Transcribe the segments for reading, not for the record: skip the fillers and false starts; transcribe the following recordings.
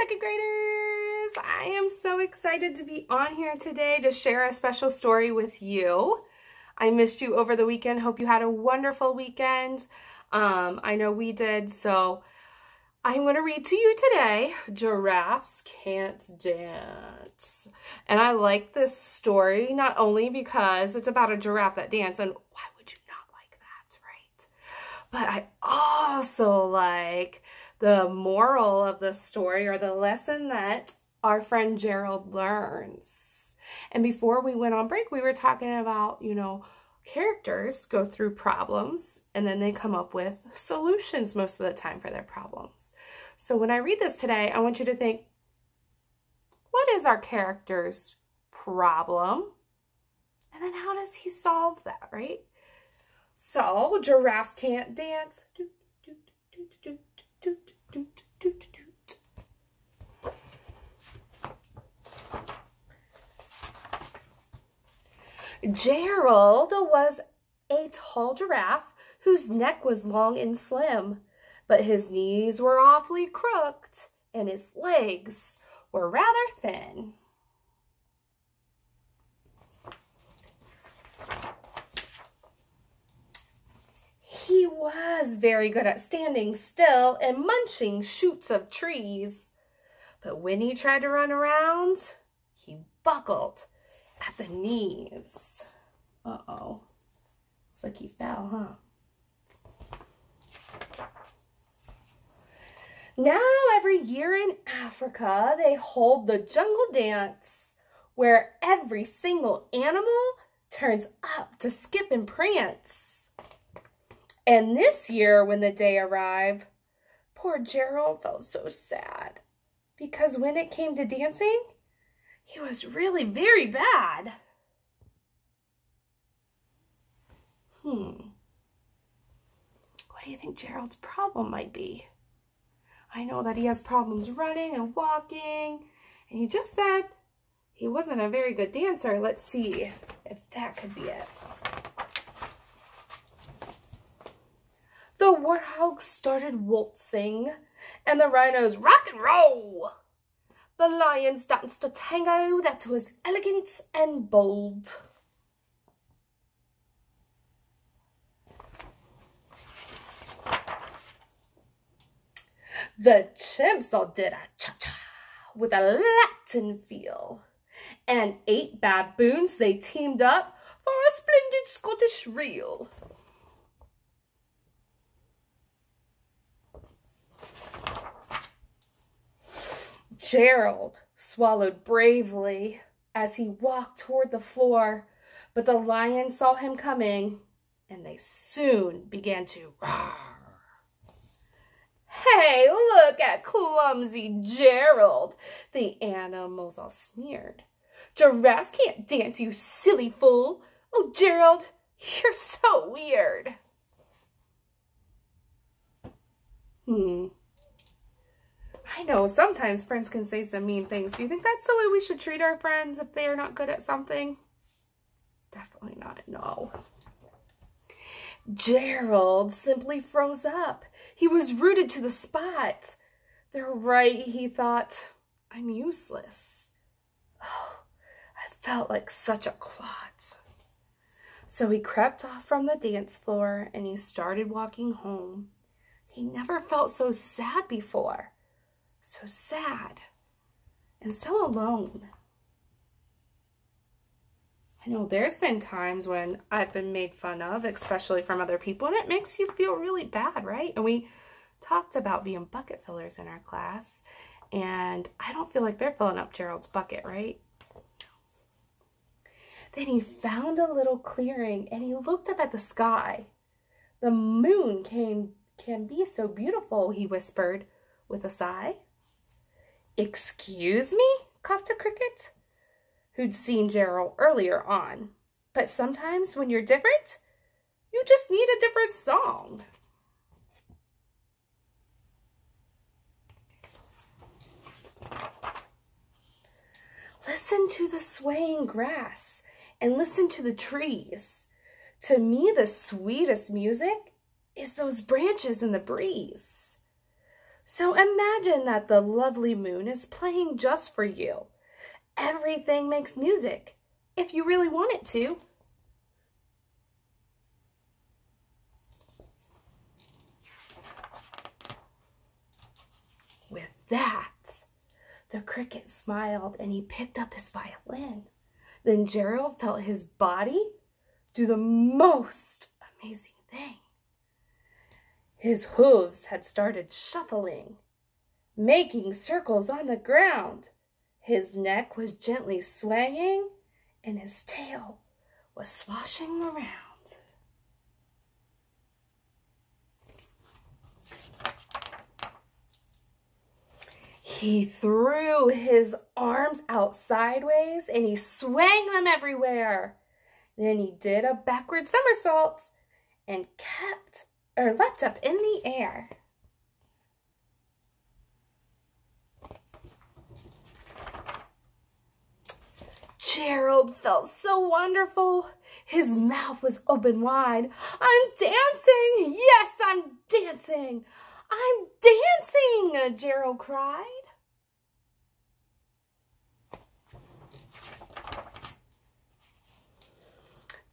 second graders! I am so excited to be on here today to share a special story with you. I missed you over the weekend. Hope you had a wonderful weekend. I know we did, so I'm going to read to you today, Giraffes Can't Dance. And I like this story not only because it's about a giraffe that dances, and why would you not like that, right? But I also like the moral of the story, or the lesson that our friend Gerald learns. And before we went on break, we were talking about, characters go through problems and then they come up with solutions most of the time for their problems. So when I read this today, I want you to think, what is our character's problem? And then how does he solve that, right? So, giraffes can't dance. Gerald was a tall giraffe whose neck was long and slim, but his knees were awfully crooked and his legs were rather thin. He was very good at standing still and munching shoots of trees, but when he tried to run around, he buckled at the knees. Uh-oh. Looks like he fell, huh? Now, every year in Africa, they hold the jungle dance, where every single animal turns up to skip and prance. And this year, when the day arrived, poor Gerald felt so sad, because when it came to dancing, he was really very bad. What do you think Gerald's problem might be? I know that he has problems running and walking, and he just said he wasn't a very good dancer. Let's see if that could be it. The warthogs started waltzing, and the rhinos rock and roll. The lions danced a tango that was elegant and bold. The chimps all did a cha-cha with a Latin feel. And 8 baboons, they teamed up for a splendid Scottish reel. Gerald swallowed bravely as he walked toward the floor, but the lions saw him coming, and they soon began to roar. Hey, look at clumsy Gerald, the animals all sneered. Giraffes can't dance, you silly fool. Oh, Gerald, you're so weird. I know sometimes friends can say some mean things. Do you think that's the way we should treat our friends if they are not good at something? Definitely not, no. Gerald simply froze up. He was rooted to the spot. They're right, he thought. I'm useless. Oh, I felt like such a clot. So he crept off from the dance floor and he started walking home. He never felt so sad before. So sad and so alone. I know there's been times when I've been made fun of, especially from other people, and it makes you feel really bad, right? And we talked about being bucket fillers in our class, and I don't feel like they're filling up Gerald's bucket, right? Then he found a little clearing, and he looked up at the sky. The moon can be so beautiful, he whispered with a sigh. Excuse me? Coughed a cricket, who'd seen Gerald earlier on. But sometimes when you're different, you just need a different song. Listen to the swaying grass and listen to the trees. To me, the sweetest music is those branches in the breeze. So imagine that the lovely moon is playing just for you. Everything makes music, if you really want it to. With that, the cricket smiled and he picked up his violin. Then Gerald felt his body do the most amazing thing. His hooves had started shuffling, making circles on the ground. His neck was gently swaying, and his tail was swashing around. He threw his arms out sideways, and he swung them everywhere. Then he did a backward somersault and leapt up in the air. Gerald felt so wonderful. His mouth was open wide. I'm dancing! Yes, I'm dancing! I'm dancing! Gerald cried.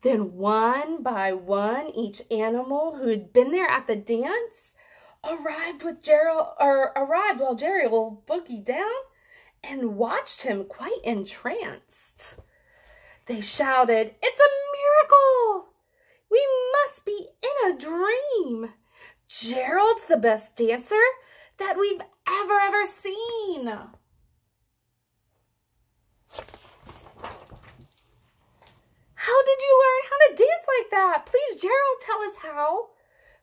Then one by one, each animal who had been there at the dance arrived while Gerald boogied down and watched him quite entranced. They shouted, "It's a miracle! We must be in a dream! Gerald's the best dancer that we've ever seen!" How did you learn how to dance like that? Please, Gerald, tell us how.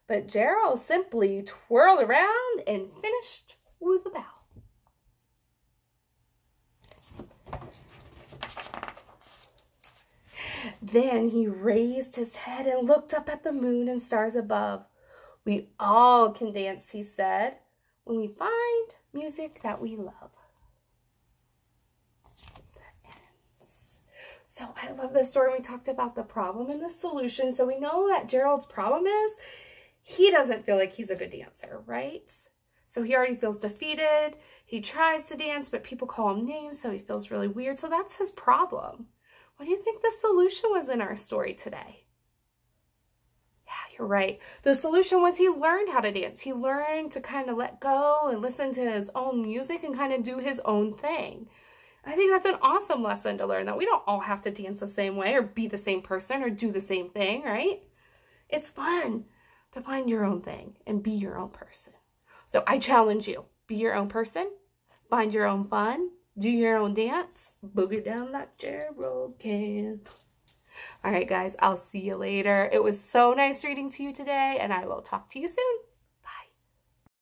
But Gerald simply twirled around and finished with a bow. Then he raised his head and looked up at the moon and stars above. We all can dance, he said, when we find music that we love. So I love this story. We talked about the problem and the solution. So we know that Gerald's problem is he doesn't feel like he's a good dancer, right? So he already feels defeated. He tries to dance, but people call him names, so he feels really weird. So that's his problem. What do you think the solution was in our story today? Yeah, you're right. The solution was he learned how to dance. He learned to kind of let go and listen to his own music and kind of do his own thing. I think that's an awesome lesson to learn, that we don't all have to dance the same way or be the same person or do the same thing, right? It's fun to find your own thing and be your own person. So I challenge you, be your own person, find your own fun, do your own dance, boogie down like Gerald can. All right, guys, I'll see you later. It was so nice reading to you today, and I will talk to you soon.